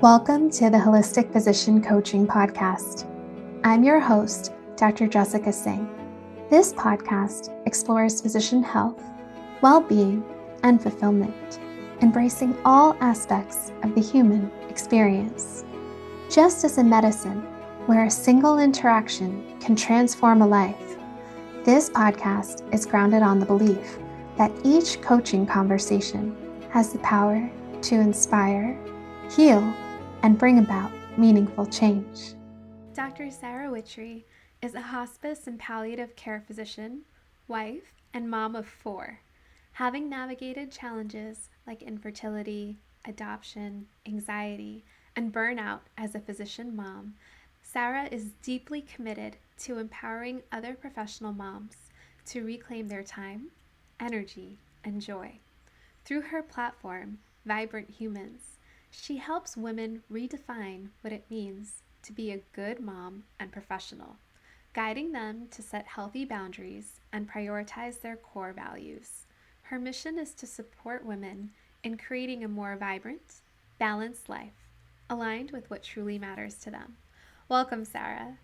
Welcome to the Holistic Physician Coaching Podcast. I'm your host, Dr. Jessica Singh. This podcast explores physician health, well-being, and fulfillment, embracing all aspects of the human experience. Just as in medicine, where a single interaction can transform a life, this podcast is grounded on the belief that each coaching conversation has the power to inspire, heal, and bring about meaningful change. Dr. Sarah Wittry is a hospice and palliative care physician, wife, and mom of 4. Having navigated challenges like infertility, adoption, anxiety, and burnout as a physician mom, Sarah is deeply committed to empowering other professional moms to reclaim their time, energy, and joy. Through her platform, Vibrant Humans, she helps women redefine what it means to be a good mom and professional, guiding them to set healthy boundaries and prioritize their core values. Her mission is to support women in creating a more vibrant, balanced life, aligned with what truly matters to them. Welcome, Sarah.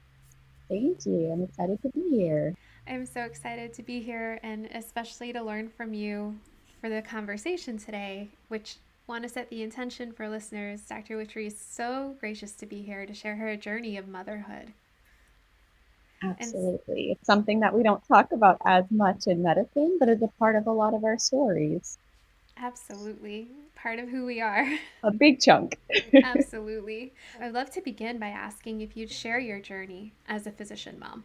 Thank you. I'm excited to be here. I'm so excited to be here and especially to learn from you for the conversation today, which want to set the intention for listeners. Dr. Wittry is so gracious to be here to share her journey of motherhood. And Absolutely. It's something that we don't talk about as much in medicine, but is a part of a lot of our stories. absolutely part of who we are. A big chunk. Absolutely. I'd love to begin by asking if you'd share your journey as a physician mom.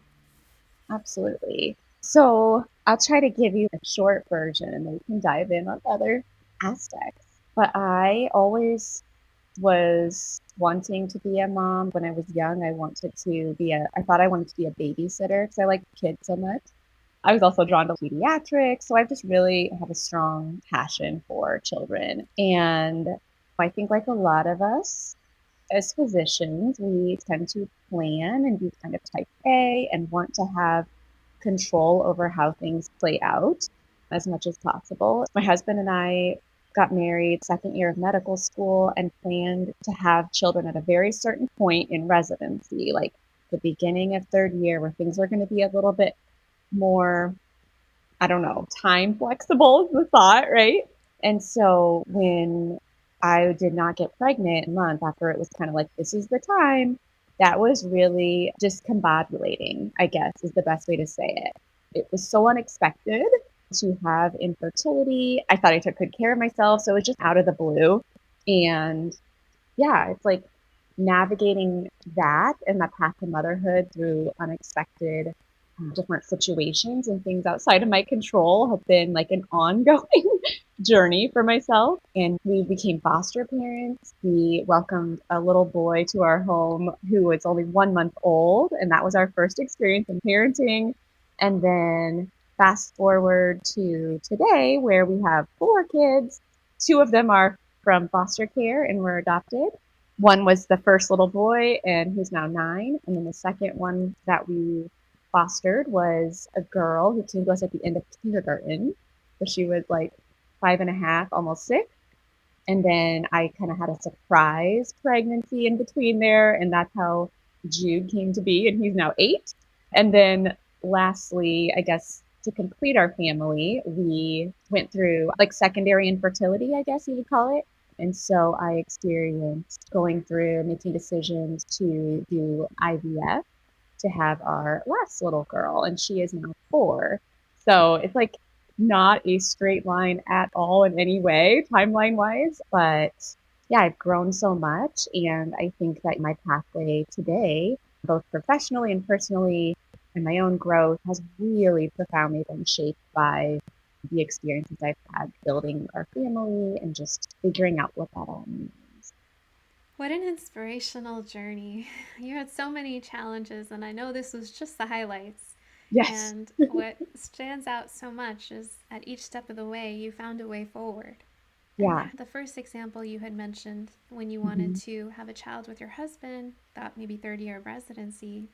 Absolutely. So I'll try to give you a short version and then we can dive in on other aspects. But I always was wanting to be a mom. When I was young, I thought I wanted to be a babysitter because I like kids so much. I was also drawn to pediatrics. So I just really have a strong passion for children. And I think, like a lot of us as physicians, we tend to plan and be kind of type A and want to have control over how things play out as much as possible. My husband and I got married second year of medical school and planned to have children at a very certain point in residency, like the beginning of third year, where things are going to be a little bit more, I don't know, time flexible is the thought, right? And so when I did not get pregnant a month after, it was kind of like, this is the time. That was really discombobulating, I guess is the best way to say it. It was so unexpected to have infertility. I thought I took good care of myself. So it was just out of the blue. And yeah, it's like navigating that and that path to motherhood through unexpected different situations and things outside of my control have been like an ongoing journey for myself. And we became foster parents. We welcomed a little boy to our home who was only 1 month old, and that was our first experience in parenting. And then fast forward to today, where we have 4 kids. 2 of them are from foster care and were adopted. One was the first little boy, and he's now 9. And then the second one that we fostered was a girl who came to us at the end of kindergarten. So she was like 5.5, almost 6. And then I kind of had a surprise pregnancy in between there. And that's how Jude came to be. And he's now 8. And then lastly, I guess to complete our family, we went through like secondary infertility, I guess you would call it. And so I experienced going through making decisions to do IVF to have our last little girl, and she is now 4. So it's like not a straight line at all in any way, timeline wise. But yeah, I've grown so much. And I think that my pathway today, both professionally and personally, and my own growth has really profoundly been shaped by the experiences I've had building our family and just figuring out what that all means. What an inspirational journey. You had so many challenges, and I know this was just the highlights. Yes. And what stands out so much is at each step of the way, you found a way forward. And Yeah. the first example you had mentioned when you wanted Mm-hmm. to have a child with your husband, that maybe third year of residency,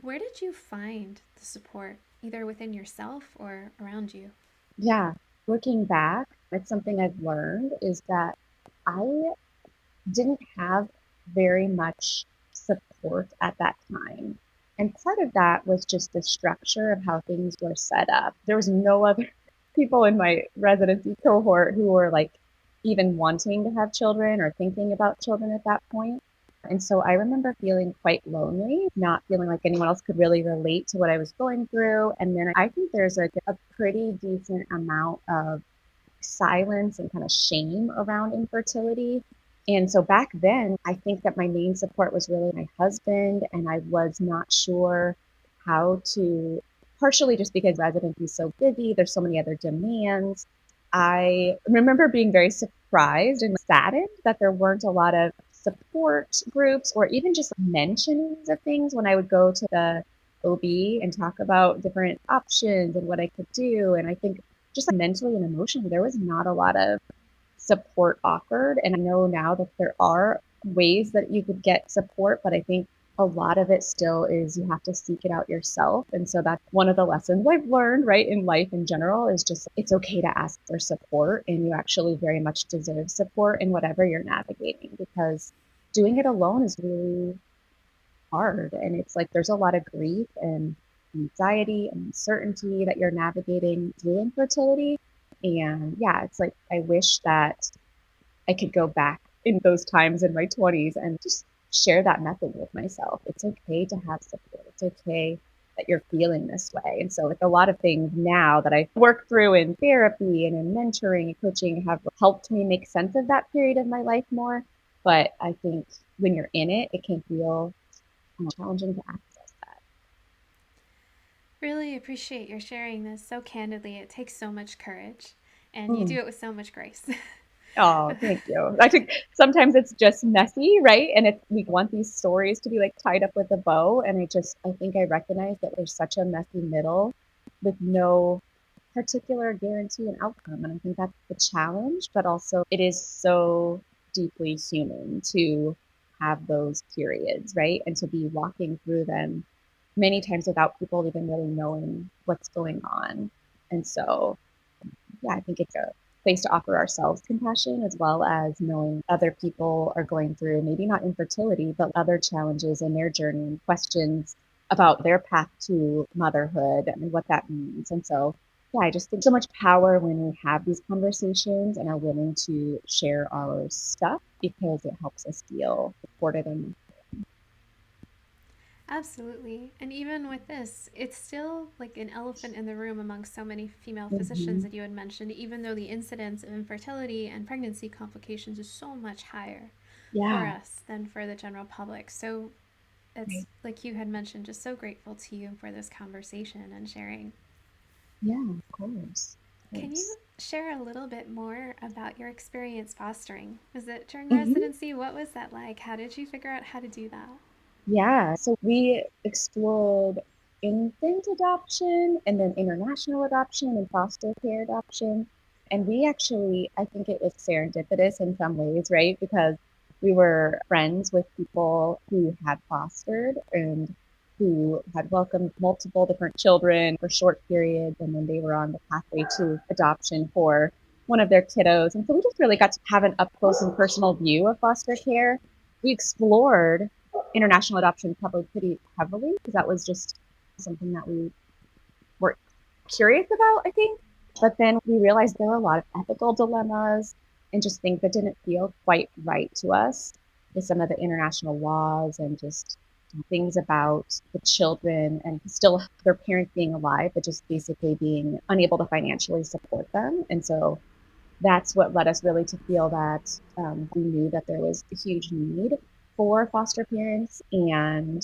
where did you find the support, either within yourself or around you? Yeah. Looking back, it's something I've learned is that I didn't have very much support at that time. And part of that was just the structure of how things were set up. There was no other people in my residency cohort who were like even wanting to have children or thinking about children at that point. And so I remember feeling quite lonely, not feeling like anyone else could really relate to what I was going through. And then I think there's like a pretty decent amount of silence and kind of shame around infertility. And so back then, I think that my main support was really my husband, and I was not sure how to, partially just because residency is so busy, there's so many other demands. I remember being very surprised and saddened that there weren't a lot of support groups or even just mentionings of things when I would go to the OB and talk about different options and what I could do. And I think just like mentally and emotionally, there was not a lot of support offered. And I know now that there are ways that you could get support, but I think a lot of it still is you have to seek it out yourself. And so that's one of the lessons I've learned, right, in life in general is just it's okay to ask for support, and you actually very much deserve support in whatever you're navigating, because doing it alone is really hard. And it's like there's a lot of grief and anxiety and uncertainty that you're navigating through infertility. And yeah, it's like I wish that I could go back in those times in my 20s and just share that method with myself. It's okay to have support. It's okay that you're feeling this way. And so, like a lot of things now that I work through in therapy and in mentoring and coaching have helped me make sense of that period of my life more. But I think when you're in it, it can feel challenging to access that. Really appreciate your sharing this so candidly. It takes so much courage, and you Mm. do it with so much grace. Oh, thank you. I think sometimes it's just messy, right? And it's we want these stories to be like tied up with a bow. And I think I recognize that there's such a messy middle with no particular guarantee and outcome. And I think that's the challenge, but also it is so deeply human to have those periods, right? And to be walking through them many times without people even really knowing what's going on. And so yeah, I think it's a place to offer ourselves compassion as well as knowing other people are going through maybe not infertility, but other challenges in their journey and questions about their path to motherhood and what that means. And so, yeah, I just think so much power when we have these conversations and are willing to share our stuff because it helps us feel supported and Absolutely. And even with this, it's still like an elephant in the room among so many female physicians mm-hmm. that you had mentioned, even though the incidence of infertility and pregnancy complications is so much higher for Yeah, us than for the general public. So it's right. like you had mentioned, just so grateful to you for this conversation and sharing. Yeah, of course. Of Can you course. share a little bit more about your experience fostering? Was it during Mm-hmm. residency? What was that like? How did you figure out how to do that? Yeah, so we explored infant adoption and then international adoption and foster care adoption. And we actually, I think it was serendipitous in some ways, right? Because we were friends with people who had fostered and who had welcomed multiple different children for short periods. And then they were on the pathway to adoption for one of their kiddos. And so we just really got to have an up close and personal view of foster care. We explored international adoption probably pretty heavily because that was just something that we were curious about, I think. But then we realized there were a lot of ethical dilemmas and just things that didn't feel quite right to us with some of the international laws and just things about the children and still their parents being alive, but just basically being unable to financially support them. And so that's what led us really to feel that we knew that there was a huge need for foster parents and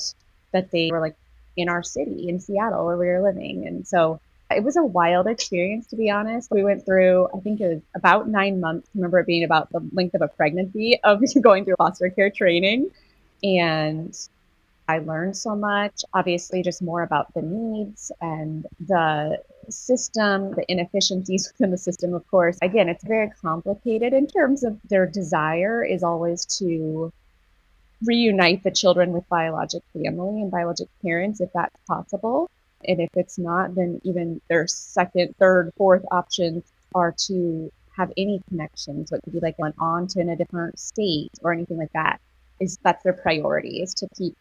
that they were like in our city in Seattle where we were living. And so it was a wild experience, to be honest. We went through, I think it was about 9 months. I remember it being about the length of a pregnancy of going through foster care training. And I learned so much, obviously, just more about the needs and the system, the inefficiencies within the system, of course. Again, it's very complicated in terms of their desire is always to reunite the children with biologic family and biologic parents if that's possible. And if it's not, then even their second, third, fourth options are to have any connections. So it could be like going on to in a different state or anything like that. that's their priority, is to keep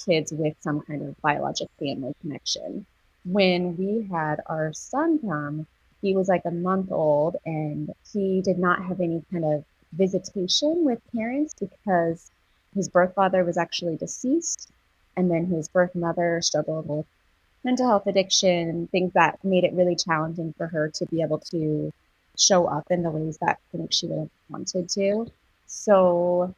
kids with some kind of biologic family connection. When we had our son come, he was like a month old and he did not have any kind of visitation with parents because his birth father was actually deceased. And then his birth mother struggled with mental health addiction, things that made it really challenging for her to be able to show up in the ways that I think she would have wanted to. So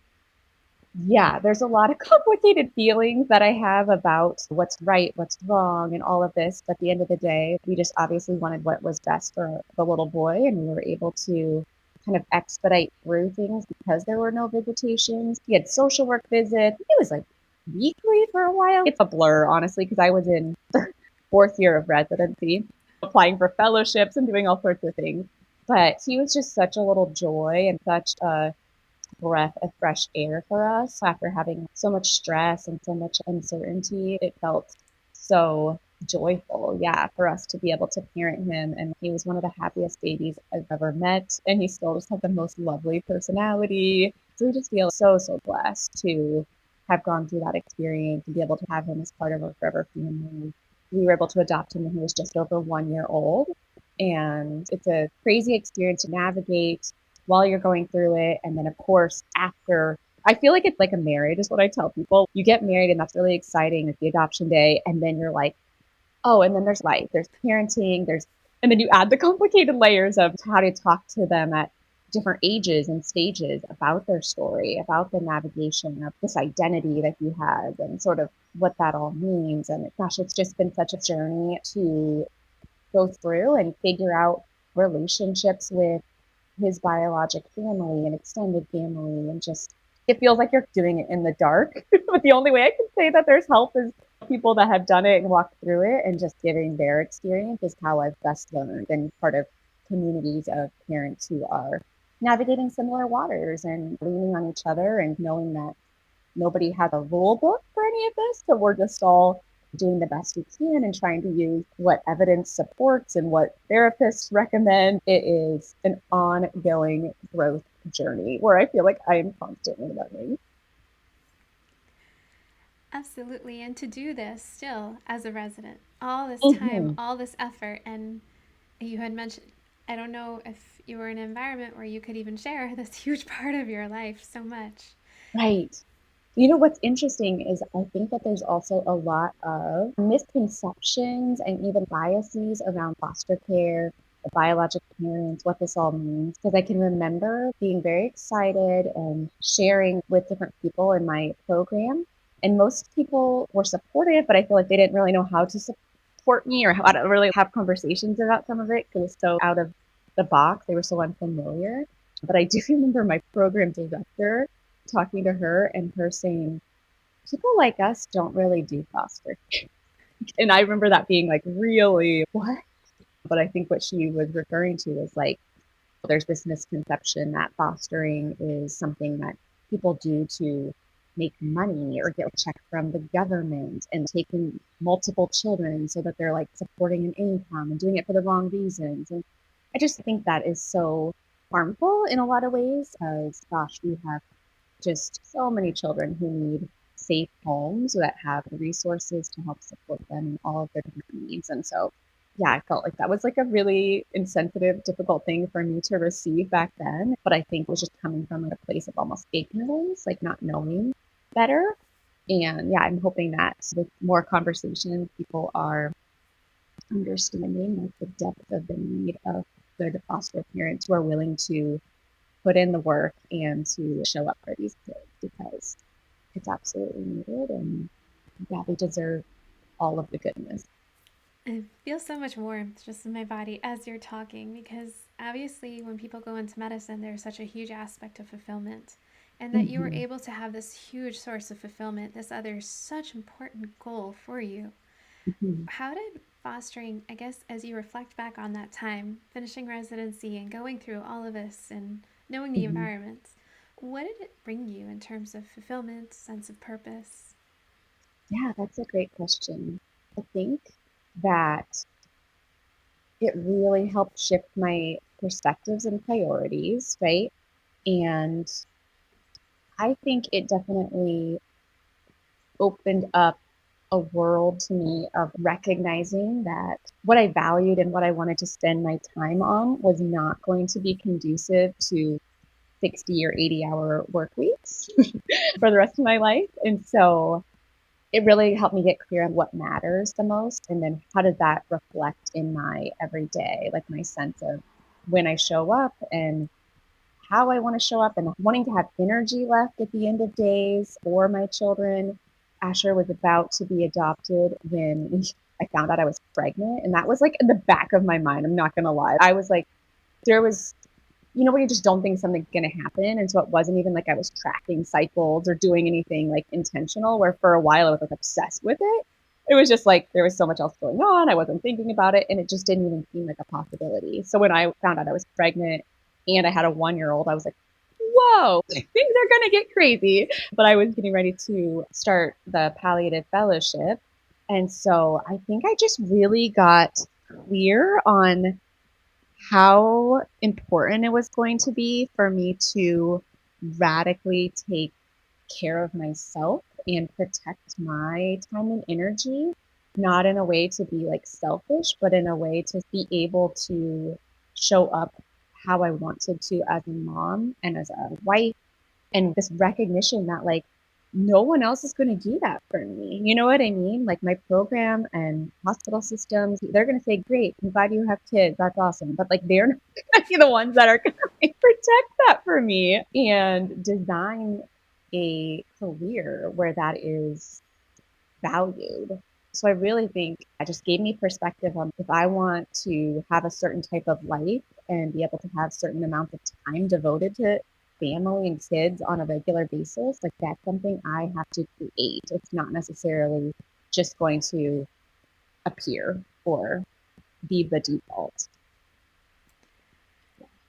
yeah, there's a lot of complicated feelings that I have about what's right, what's wrong, and all of this. But at the end of the day, we just obviously wanted what was best for the little boy, and we were able to kind of expedite through things because there were no visitations. We had social work visits. It was like weekly for a while. It's a blur, honestly, because I was in fourth year of residency, applying for fellowships and doing all sorts of things. But he was just such a little joy and such a breath of fresh air for us after having so much stress and so much uncertainty. It felt so joyful, yeah, for us to be able to parent him. And he was one of the happiest babies I've ever met. And he still just had the most lovely personality. So we just feel so, so blessed to have gone through that experience and be able to have him as part of our forever family. We were able to adopt him when he was just over 1 year old. And it's a crazy experience to navigate while you're going through it. And then, of course, after, I feel like it's like a marriage, is what I tell people. You get married, and that's really exciting. It's the adoption day. And then you're like, oh, and then there's life, there's parenting, and then you add the complicated layers of how to talk to them at different ages and stages about their story, about the navigation of this identity that you have, and sort of what that all means. And gosh, it's just been such a journey to go through and figure out relationships with his biologic family and extended family, and just it feels like you're doing it in the dark. But the only way I can say that there's help is people that have done it and walked through it, and just giving their experience is how I've best learned, and part of communities of parents who are navigating similar waters and leaning on each other and knowing that nobody has a rule book for any of this. So we're just all doing the best we can and trying to use what evidence supports and what therapists recommend. It is an ongoing growth journey where I feel like I am constantly learning. Absolutely. And to do this still as a resident, all this time, Mm-hmm. all this effort, and you had mentioned, I don't know if you were in an environment where you could even share this huge part of your life so much. Right. You know, what's interesting is I think that there's also a lot of misconceptions and even biases around foster care, the biologic parents, what this all means. Because I can remember being very excited and sharing with different people in my program. And most people were supportive, but I feel like they didn't really know how to support me or how to really have conversations about some of it because it was so out of the box. They were so unfamiliar. But I do remember my program director talking to her and her saying, people like us don't really do foster. And I remember that being like, really, what? But I think what she was referring to is like, there's this misconception that fostering is something that people do to make money or get a check from the government, and taking multiple children so that they're like supporting an income and doing it for the wrong reasons. And I just think that is so harmful in a lot of ways because, gosh, we have just so many children who need safe homes that have the resources to help support them in all of their different needs. And so, yeah, I felt like that was like a really insensitive, difficult thing for me to receive back then. But I think it was just coming from like a place of almost ignorance, like not knowing better. And yeah, I'm hoping that with more conversations, people are understanding like the depth of the need of good foster parents who are willing to put in the work and to show up for these kids because it's absolutely needed, and yeah, they deserve all of the goodness. I feel so much warmth just in my body as you're talking because obviously, when people go into medicine, there's such a huge aspect of fulfillment. And that you were Mm-hmm. able to have this huge source of fulfillment, this other such important goal for you. Mm-hmm. How did fostering, I guess, as you reflect back on that time, finishing residency and going through all of this and knowing the Mm-hmm. environment, what did it bring you in terms of fulfillment, sense of purpose? Yeah, that's a great question. I think that it really helped shift my perspectives and priorities, right? And I think it definitely opened up a world to me of recognizing that what I valued and what I wanted to spend my time on was not going to be conducive to 60 or 80-hour work weeks for the rest of my life. And so it really helped me get clear on what matters the most. And then how does that reflect in my everyday, like my sense of when I show up and how I want to show up and wanting to have energy left at the end of days for my children. Asher was about to be adopted when I found out I was pregnant. And that was like in the back of my mind. I'm not going to lie. I was like, there was, where you just don't think something's going to happen. And so it wasn't even like I was tracking cycles or doing anything like intentional, where for a while I was like obsessed with it. It was just like there was so much else going on. I wasn't thinking about it. And it just didn't even seem like a possibility. So when I found out I was pregnant and I had a 1-year-old, I was like, whoa, things are going to get crazy. But I was getting ready to start the palliative fellowship. And so I think I just really got clear on how important it was going to be for me to radically take care of myself and protect my time and energy, not in a way to be like selfish, but in a way to be able to show up how I wanted to as a mom and as a wife, and this recognition that like no one else is going to do that for me. You know what I mean? Like my program and hospital systems, they're going to say, great, I'm glad you have kids. That's awesome. But like they're not going to be the ones that are going to protect that for me and design a career where that is valued. So I really think it just gave me perspective on if I want to have a certain type of life and be able to have certain amounts of time devoted to family and kids on a regular basis, like that's something I have to create. It's not necessarily just going to appear or be the default.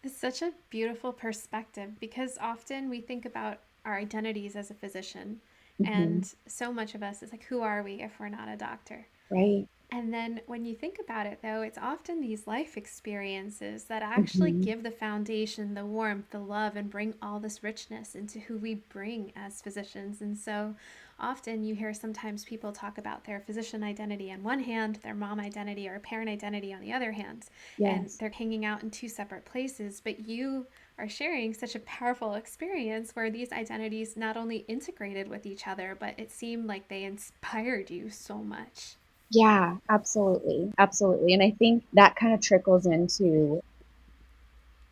It's such a beautiful perspective because often we think about our identities as a physician, Mm-hmm. and so much of us is like, who are we if we're not a doctor? Right. And then when you think about it, though, it's often these life experiences that actually Mm-hmm. give the foundation, the warmth, the love, and bring all this richness into who we bring as physicians. And so often you hear sometimes people talk about their physician identity on one hand, their mom identity or parent identity on the other hand, and Yes. they're hanging out in two separate places. But you are sharing such a powerful experience where these identities not only integrated with each other, but it seemed like they inspired you so much. Yeah, absolutely. Absolutely. And I think that kind of trickles into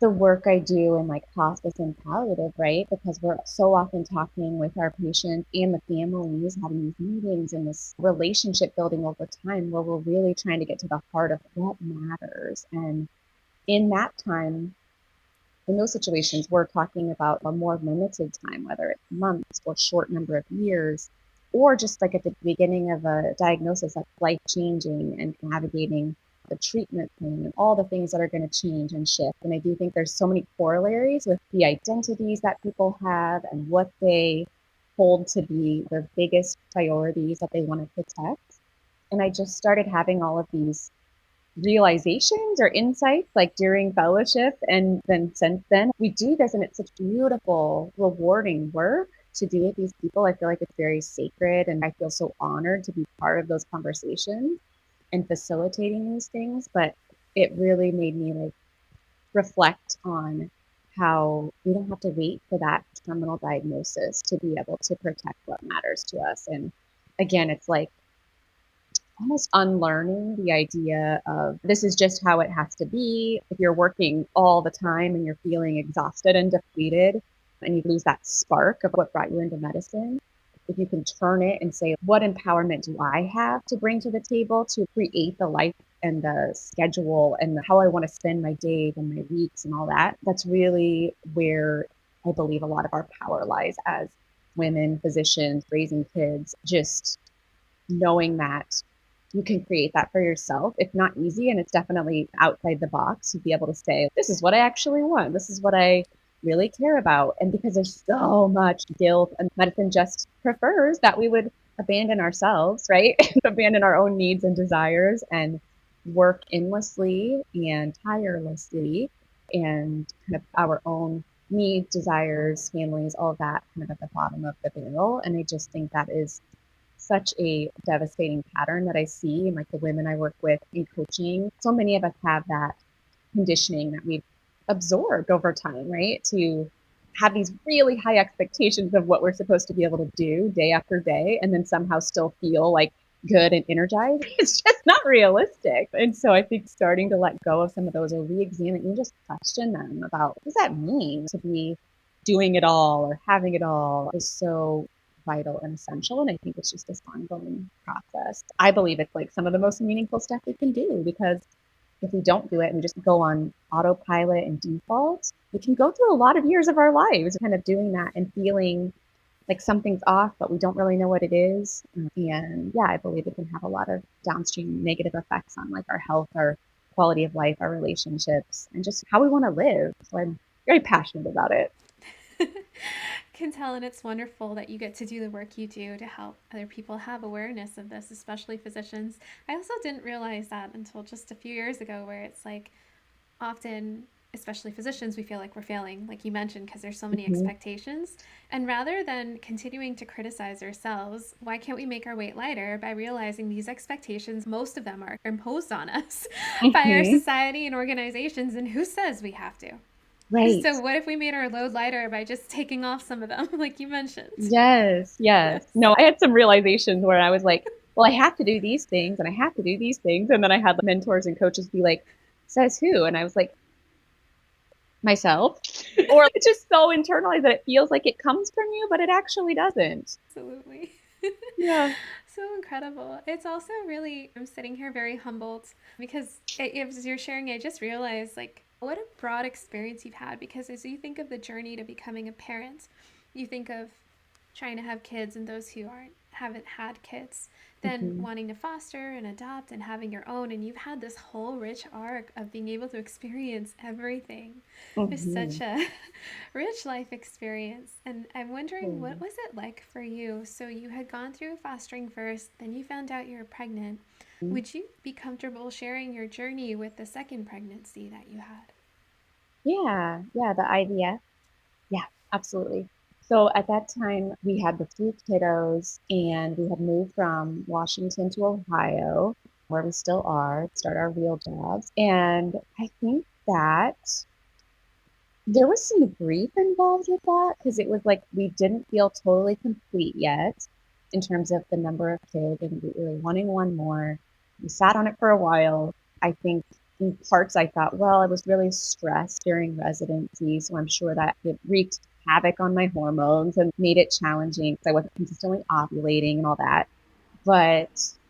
the work I do in like hospice and palliative, right? Because we're so often talking with our patients and the families, having these meetings and this relationship building over time where we're really trying to get to the heart of what matters. And in that time, in those situations, we're talking about a more limited time, whether it's months or short number of years, or just like at the beginning of a diagnosis that's life changing and navigating the treatment plan and all the things that are going to change and shift. And I do think there's so many corollaries with the identities that people have and what they hold to be their biggest priorities that they want to protect. And I just started having all of these realizations or insights like during fellowship, and then since then we do this, and it's such beautiful rewarding work to do with these people. I feel like it's very sacred, and I feel so honored to be part of those conversations and facilitating these things. But it really made me like reflect on how we don't have to wait for that terminal diagnosis to be able to protect what matters to us. And again, it's like almost unlearning the idea of this is just how it has to be. If you're working all the time and you're feeling exhausted and depleted and you lose that spark of what brought you into medicine, if you can turn it and say, what empowerment do I have to bring to the table to create the life and the schedule and how I want to spend my days and my weeks and all that, that's really where I believe a lot of our power lies as women, physicians, raising kids, just knowing that you can create that for yourself. It's not easy, and it's definitely outside the box to be able to say, this is what I actually want. This is what I really care about. And because there's so much guilt, and medicine just prefers that we would abandon ourselves, right? Abandon our own needs and desires and work endlessly and tirelessly and kind of our own needs, desires, families, all of that kind of at the bottom of the barrel. And I just think that is such a devastating pattern that I see in like the women I work with in coaching. So many of us have that conditioning that we've absorbed over time, right? To have these really high expectations of what we're supposed to be able to do day after day, and then somehow still feel like good and energized. It's just not realistic. And so I think starting to let go of some of those or re-examine and just question them about what does that mean to be doing it all or having it all is so vital and essential. And I think it's just this ongoing process. I believe it's like some of the most meaningful stuff we can do, because if we don't do it and we just go on autopilot and default, we can go through a lot of years of our lives kind of doing that and feeling like something's off, but we don't really know what it is. And yeah, I believe it can have a lot of downstream negative effects on like our health, our quality of life, our relationships, and just how we want to live. So I'm very passionate about it. Can tell, and it's wonderful that you get to do the work you do to help other people have awareness of this, especially physicians. I also didn't realize that until just a few years ago, where it's like often, especially physicians, we feel like we're failing, like you mentioned, because there's so many expectations. And rather than continuing to criticize ourselves, why can't we make our weight lighter by realizing these expectations, most of them are imposed on us by our society and organizations, and who says we have to? Right. So what if we made our load lighter by just taking off some of them, like you mentioned? Yes. Yes. No, I had some realizations where I was like, well, I have to do these things and I have to do these things. And then I had mentors and coaches be like, says who? And I was like, myself. Or it's just so internalized that it feels like it comes from you, but it actually doesn't. Absolutely. Yeah. So incredible. It's also really, I'm sitting here very humbled because as you're sharing, I just realized like what a broad experience you've had, because as you think of the journey to becoming a parent, you think of trying to have kids and those who haven't had kids, then wanting to foster and adopt and having your own, and you've had this whole rich arc of being able to experience everything. It's such a rich life experience. And I'm wondering, what was it like for you? So you had gone through fostering first, then you found out you were pregnant. Would you be comfortable sharing your journey with the second pregnancy that you had? Yeah, the IVF. Yeah, absolutely. So at that time, we had the three kiddos, and we had moved from Washington to Ohio, where we still are, to start our real jobs. And I think that there was some grief involved with that, because it was like we didn't feel totally complete yet in terms of the number of kids, and we were wanting one more. We sat on it for a while. I think in parts I thought, well, I was really stressed during residency, so I'm sure that it wreaked havoc on my hormones and made it challenging because I wasn't consistently ovulating and all that. But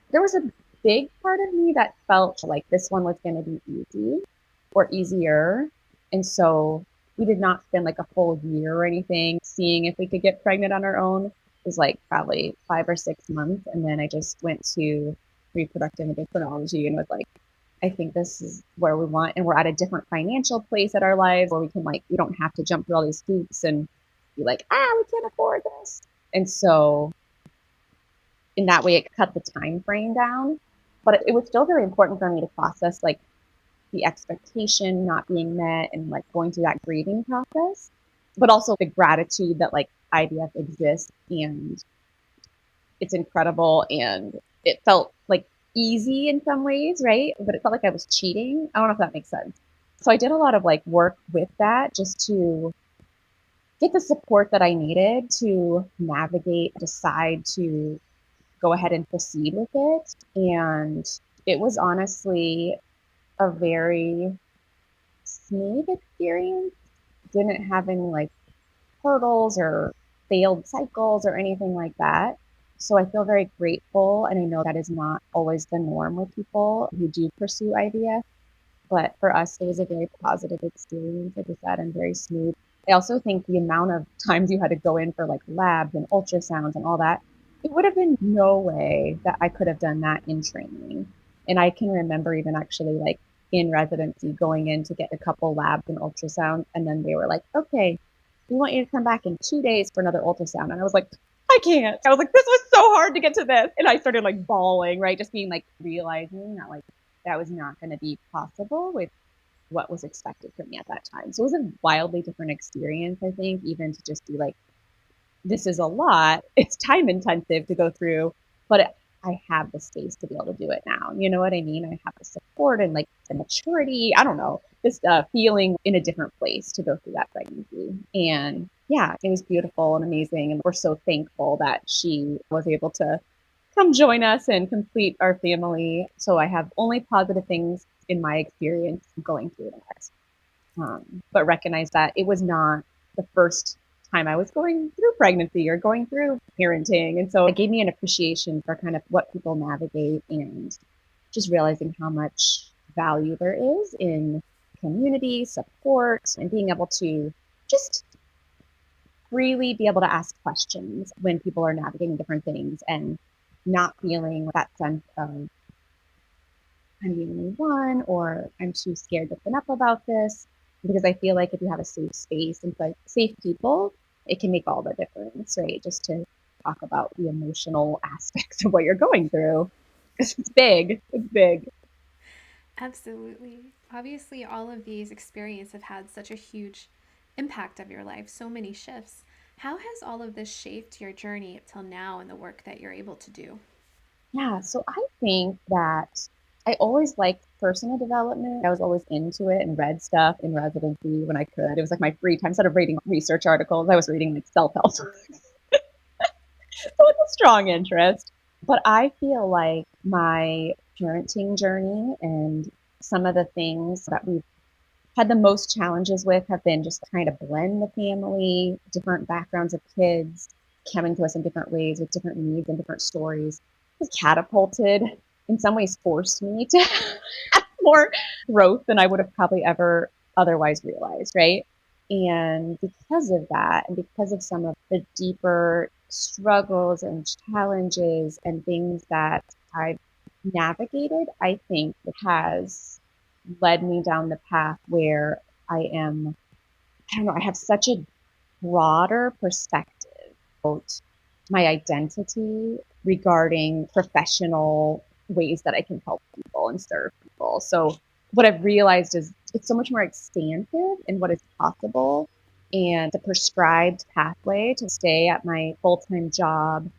there was a big part of me that felt like this one was going to be easy or easier. And so we did not spend like a full year or anything seeing if we could get pregnant on our own. It was like probably 5 or 6 months. And then I just went to reproductive endocrinology and was like, I think this is where we want. And we're at a different financial place at our lives where we can like, we don't have to jump through all these hoops and be like, we can't afford this. And so in that way, it cut the time frame down. But it was still very important for me to process like the expectation not being met and like going through that grieving process, but also the gratitude that like IVF exists and it's incredible. And it felt like easy in some ways, right? But it felt like I was cheating. I don't know if that makes sense. So I did a lot of like work with that just to get the support that I needed to navigate, decide to go ahead and proceed with it. And it was honestly a very smooth experience. Didn't have any like hurdles or failed cycles or anything like that. So I feel very grateful. And I know that is not always the norm with people who do pursue IVF. But for us, it was a very positive experience, like I said, and very smooth. I also think the amount of times you had to go in for like labs and ultrasounds and all that, it would have been no way that I could have done that in training. And I can remember even actually like in residency going in to get a couple labs and ultrasounds. And then they were like, okay, we want you to come back in 2 days for another ultrasound. And I was like, I can't. I was like, this was so hard to get to this. And I started like bawling, right? Just being like realizing that like that was not going to be possible with what was expected from me at that time. So it was a wildly different experience, I think, even to just be like, this is a lot. It's time intensive to go through, but I have the space to be able to do it now. You know what I mean? I have the support and like the maturity. I don't know, just feeling in a different place to go through that pregnancy. And yeah, it was beautiful and amazing. And we're so thankful that she was able to come join us and complete our family. So I have only positive things in my experience going through that. But recognize that it was not the first time I was going through pregnancy or going through parenting. And so it gave me an appreciation for kind of what people navigate and just realizing how much value there is in community support and being able to just freely be able to ask questions when people are navigating different things and not feeling that sense of I'm the only one or I'm too scared to open up about this. Because I feel like if you have a safe space and like safe people, it can make all the difference, right? Just to talk about the emotional aspects of what you're going through. It's big. It's big. Absolutely. Obviously, all of these experiences have had such a huge impact of your life, so many shifts. How has all of this shaped your journey up till now and the work that you're able to do? Yeah. So I think that I always liked personal development. I was always into it and read stuff in residency when I could. It was like my free time. Instead of reading research articles, I was reading like self-help. So it's a strong interest. But I feel like my parenting journey and some of the things that we've had the most challenges with have been just trying to blend the family, different backgrounds of kids coming to us in different ways with different needs and different stories. It catapulted, in some ways, forced me to have more growth than I would have probably ever otherwise realized, right? And because of that, and because of some of the deeper struggles and challenges and things that I've navigated, I think it has led me down the path where I don't know, I have such a broader perspective about my identity regarding professional ways that I can help people and serve people. So what I've realized is it's so much more expansive in what is possible. And the prescribed pathway to stay at my full-time job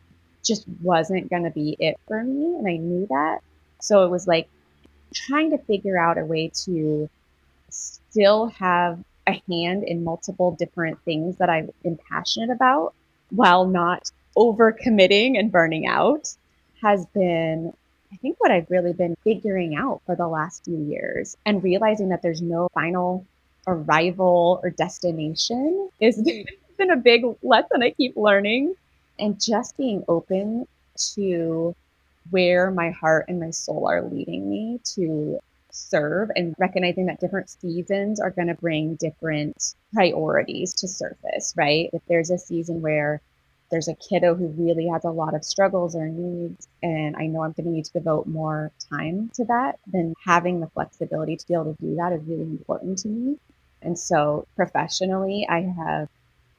just wasn't going to be it for me. And I knew that. So it was like trying to figure out a way to still have a hand in multiple different things that I am passionate about while not overcommitting and burning out has been, I think, what I've really been figuring out for the last few years and realizing that there's no final arrival or destination is been a big lesson I keep learning and just being open to where my heart and my soul are leading me to serve and recognizing that different seasons are going to bring different priorities to surface, right? If there's a season where there's a kiddo who really has a lot of struggles or needs, and I know I'm going to need to devote more time to that, then having the flexibility to be able to do that is really important to me. And so professionally, I have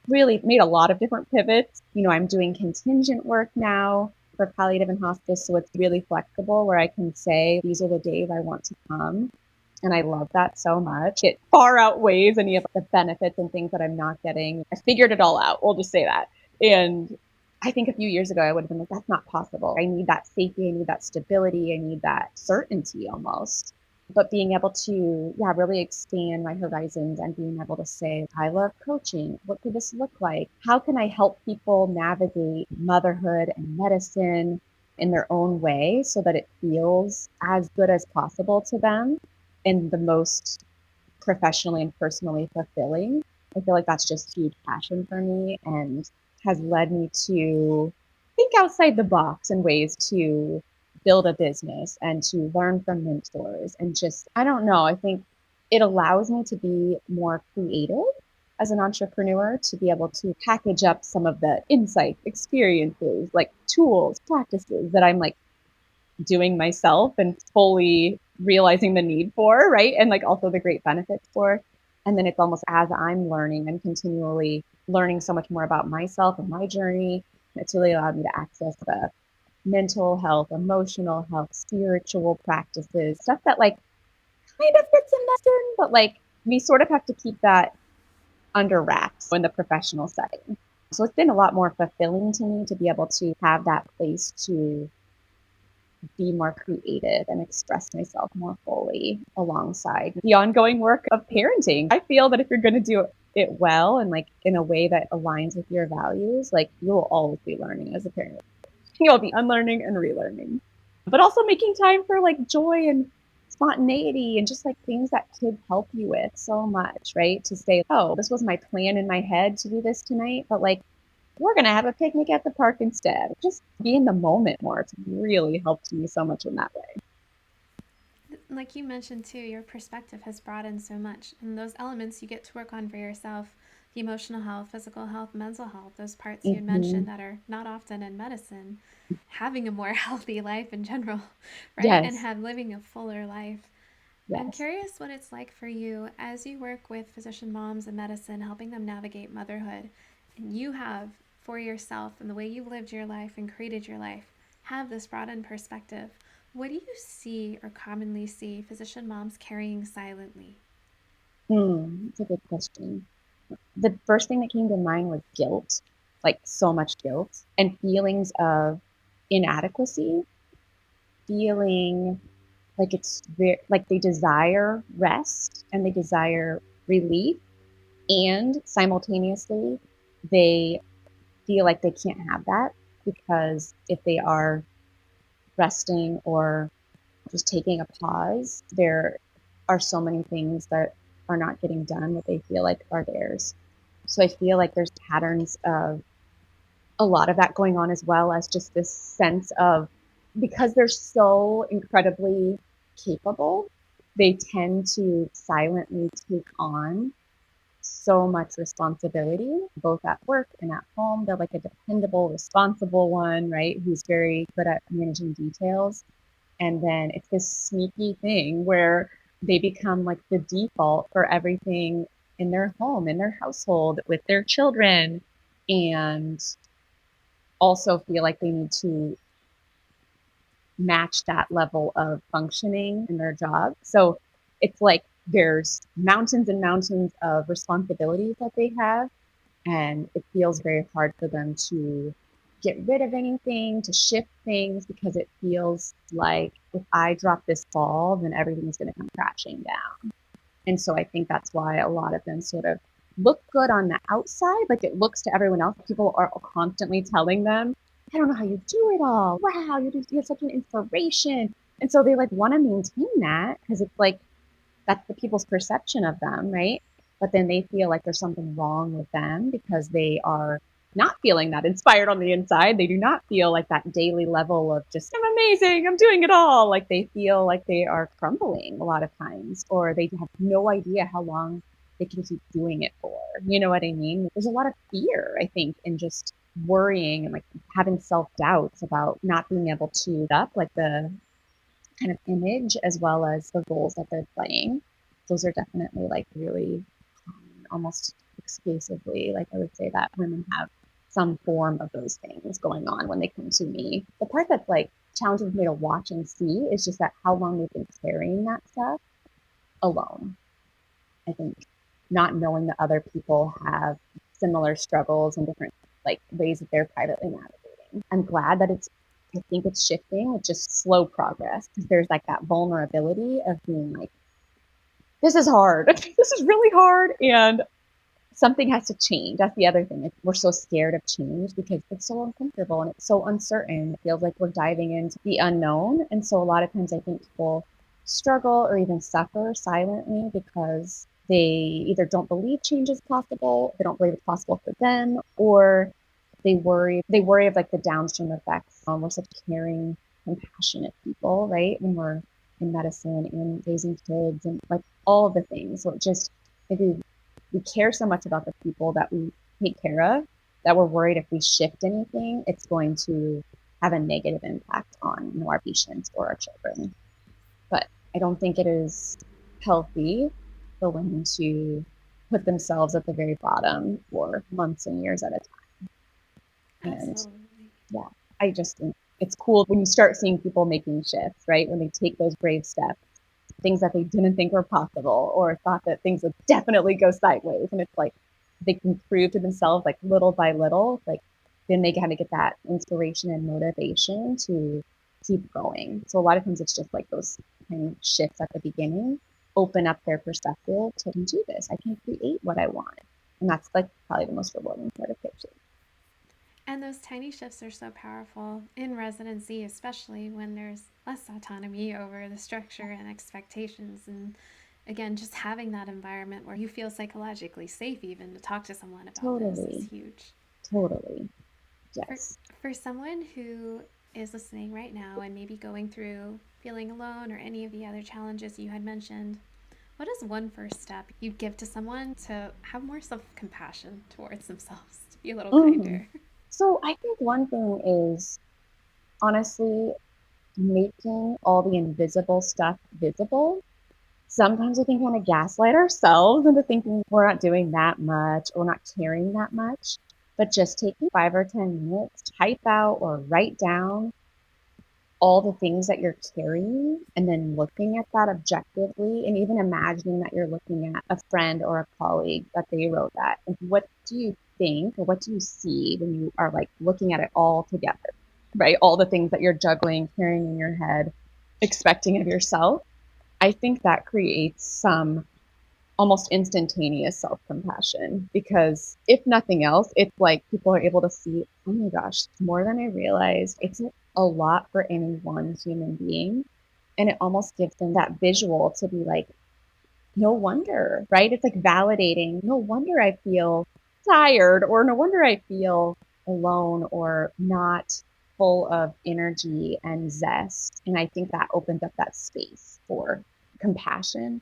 really made a lot of different pivots. You know, I'm doing contingent work now for palliative and hospice, so it's really flexible where I can say, these are the days I want to come. And I love that so much. It far outweighs any of the benefits and things that I'm not getting. I figured it all out. We'll just say that. And I think a few years ago, I would have been like, that's not possible. I need that safety. I need that stability. I need that certainty almost. But being able to, yeah, really expand my horizons and being able to say, I love coaching. What could this look like? How can I help people navigate motherhood and medicine in their own way so that it feels as good as possible to them and the most professionally and personally fulfilling? I feel like that's just huge passion for me and has led me to think outside the box in ways to build a business and to learn from mentors and just, I don't know, I think it allows me to be more creative as an entrepreneur to be able to package up some of the insights, experiences, like tools, practices that I'm like doing myself and fully realizing the need for, right? And like also the great benefits for. And then it's almost as I'm learning and continually learning so much more about myself and my journey, it's really allowed me to access the mental health, emotional health, spiritual practices, stuff that like kind of fits in medicine, but like we sort of have to keep that under wraps in the professional setting. So it's been a lot more fulfilling to me to be able to have that place to be more creative and express myself more fully alongside the ongoing work of parenting. I feel that if you're going to do it well and like in a way that aligns with your values, like you'll always be learning as a parent. You'll be unlearning and relearning, but also making time for like joy and spontaneity and just like things that kids help you with so much, right? To say, oh, this was my plan in my head to do this tonight, but like we're going to have a picnic at the park instead. Just be in the moment more. It's really helped me so much in that way. Like you mentioned too, your perspective has broadened so much, and those elements you get to work on for yourself, the emotional health, physical health, mental health, those parts you had Mm-hmm. mentioned that are not often in medicine, having a more healthy life in general, right? And Yes. have living a fuller life. I'm Yes. curious what it's like for you as you work with physician moms in medicine, helping them navigate motherhood. And you have, for yourself and the way you've lived your life and created your life, have this broadened perspective. What do you see or commonly see physician moms carrying silently? That's a good question. The first thing that came to mind was guilt, like so much guilt and feelings of inadequacy, feeling like it's very, like they desire rest and they desire relief, and simultaneously they feel like they can't have that because if they are resting or just taking a pause, there are so many things that are not getting done that they feel like are theirs. So I feel like there's patterns of a lot of that going on, as well as just this sense of, because they're so incredibly capable, they tend to silently take on so much responsibility, both at work and at home. They're like a dependable, responsible one, right? Who's very good at managing details. And then it's this sneaky thing where they become like the default for everything in their home, in their household, with their children, and also feel like they need to match that level of functioning in their job. So it's like there's mountains and mountains of responsibilities that they have, and it feels very hard for them to get rid of anything, to shift things, because it feels like if I drop this ball, then everything's going to come crashing down. And so I think that's why a lot of them sort of look good on the outside, like it looks to everyone else. People are constantly telling them, I don't know how you do it all. Wow, you're such an inspiration. And so they like want to maintain that because it's like that's the people's perception of them, right? But then they feel like there's something wrong with them because they are not feeling that inspired on the inside. They do not feel like that daily level of just, I'm amazing, I'm doing it all. Like they feel like they are crumbling a lot of times, or they have no idea how long they can keep doing it for. You know what I mean? There's a lot of fear, I think, in just worrying and like having self doubts about not being able to up like the kind of image as well as the roles that they're playing. Those are definitely like really almost exclusively, like I would say that women have some form of those things going on when they come to me. The part that's like challenging for me to watch and see is just that how long they've been carrying that stuff alone. I think not knowing that other people have similar struggles and different like ways that they're privately navigating. I'm glad that I think it's shifting. It's just slow progress because there's like that vulnerability of being like, this is hard. This is really hard. And something has to change. That's the other thing. We're so scared of change because it's so uncomfortable and it's so uncertain. It feels like we're diving into the unknown. And so a lot of times I think people struggle or even suffer silently because they either don't believe change is possible, they don't believe it's possible for them, or they worry of like the downstream effects. We're such caring, compassionate people, right? When we're in medicine and raising kids and like all of the things. So it just maybe we care so much about the people that we take care of that we're worried if we shift anything, it's going to have a negative impact on our patients or our children. But I don't think it is healthy for women to put themselves at the very bottom for months and years at a time. And Absolutely. yeah, I just think it's cool when you start seeing people making shifts, right? When they take those brave steps things that they didn't think were possible or thought that things would definitely go sideways. And it's like they can prove to themselves like little by little, like then they kind of get that inspiration and motivation to keep going. So a lot of times it's just like those kind of shifts at the beginning open up their perspective to do this. I can create what I want. And that's like probably the most rewarding part of coaching. And those tiny shifts are so powerful in residency, especially when there's less autonomy over the structure and expectations. And again, just having that environment where you feel psychologically safe even to talk to someone about this is Totally. huge. Totally. For, Yes. for someone who is listening right now and maybe going through feeling alone or any of the other challenges you had mentioned, what is one first step you'd give to someone to have more self compassion towards themselves, to be a little Mhm. kinder? So I think one thing is honestly making all the invisible stuff visible. Sometimes we can kind of gaslight ourselves into thinking we're not doing that much or not caring that much. But just taking 5 or 10 minutes to type out or write down all the things that you're carrying and then looking at that objectively and even imagining that you're looking at a friend or a colleague that they wrote that. And what do you think or what do you see when you are like looking at it all together, right? All the things that you're juggling, carrying in your head, expecting of yourself. I think that creates some almost instantaneous self-compassion because if nothing else, it's like people are able to see, oh my gosh, more than I realized. It's a lot for any one human being. And it almost gives them that visual to be like, no wonder, right? It's like validating, no wonder I feel tired or no wonder I feel alone or not full of energy and zest. And I think that opens up that space for compassion.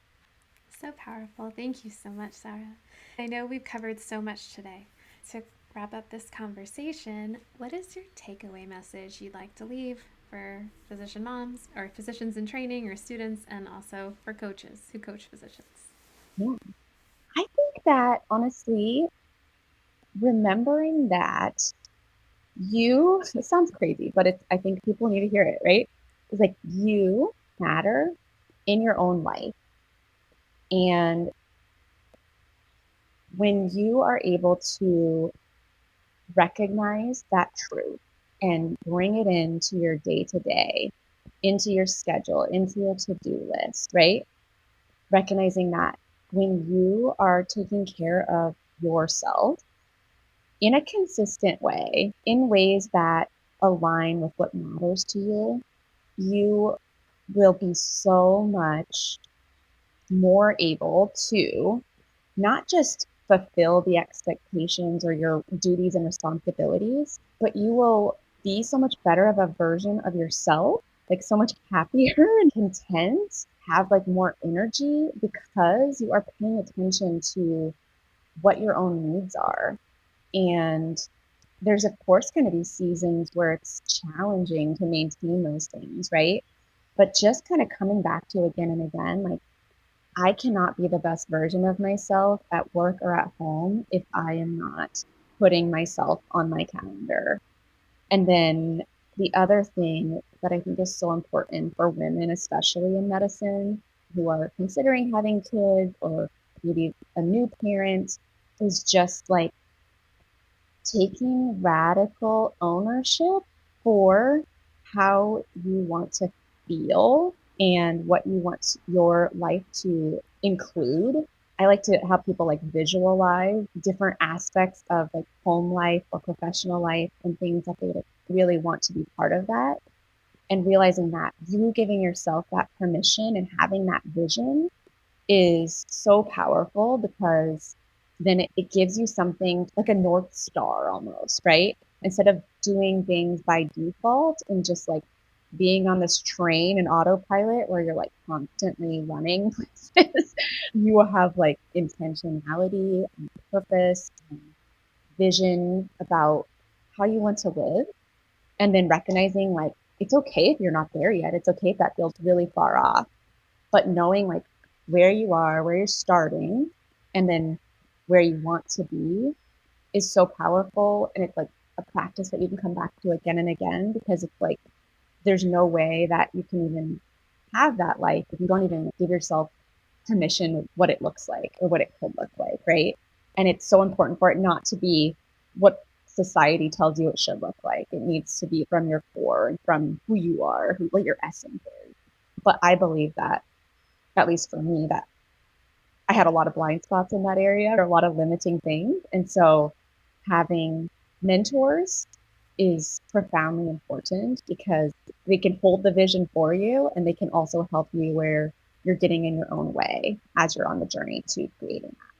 So powerful. Thank you so much, Sarah. I know we've covered so much today. To wrap up this conversation, what is your takeaway message you'd like to leave for physician moms or physicians in training or students, and also for coaches who coach physicians? Yeah. I think that honestly, remembering that it sounds crazy, but I think people need to hear it, right? It's like you matter in your own life. And when you are able to recognize that truth and bring it into your day to day, into your schedule, into your to do list, right? Recognizing that when you are taking care of yourself in a consistent way, in ways that align with what matters to you, you will be so much more able to not just fulfill the expectations or your duties and responsibilities, but you will be so much better of a version of yourself, like so much happier and content, have like more energy because you are paying attention to what your own needs are. And there's of course going to be seasons where it's challenging to maintain those things, right? But just kind of coming back to again and again, like I cannot be the best version of myself at work or at home if I am not putting myself on my calendar. And then the other thing that I think is so important for women, especially in medicine, who are considering having kids or maybe a new parent, is just like taking radical ownership for how you want to feel and what you want your life to include. I like to help people like visualize different aspects of like home life or professional life and things that they would really want to be part of that. And realizing that you giving yourself that permission and having that vision is so powerful because then it gives you something like a North Star almost, right? Instead of doing things by default and just like being on this train and autopilot where you're like constantly running places, you will have like intentionality and purpose and vision about how you want to live. And then recognizing like it's okay if you're not there yet. It's okay if that feels really far off, but knowing like where you are, where you're starting, and then where you want to be is so powerful. And it's like a practice that you can come back to again and again because it's like there's no way that you can even have that life if you don't even give yourself permission with what it looks like or what it could look like, right? And it's so important for it not to be what society tells you it should look like. It needs to be from your core and from who you are, what your essence is. But I believe that, at least for me, that I had a lot of blind spots in that area, or a lot of limiting things. And so having mentors is profoundly important because they can hold the vision for you and they can also help you where you're getting in your own way as you're on the journey to creating that.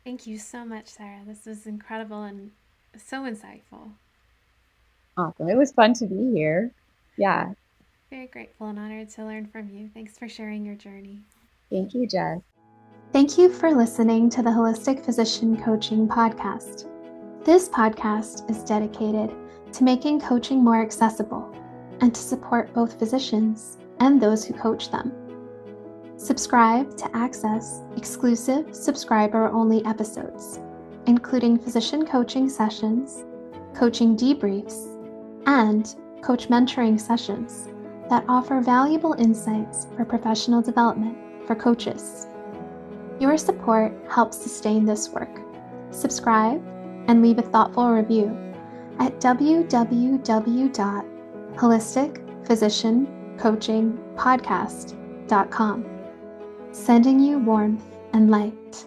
Thank you so much, Sarah. This was incredible and so insightful. Awesome. It was fun to be here. Yeah. Very grateful and honored to learn from you. Thanks for sharing your journey. Thank you, Jess. Thank you for listening to the Holistic Physician Coaching Podcast. This podcast is dedicated to making coaching more accessible and to support both physicians and those who coach them. Subscribe to access exclusive subscriber-only episodes, including physician coaching sessions, coaching debriefs, and coach mentoring sessions that offer valuable insights for professional development for coaches. Your support helps sustain this work. Subscribe and leave a thoughtful review at www.holisticphysiciancoachingpodcast.com. Sending you warmth and light.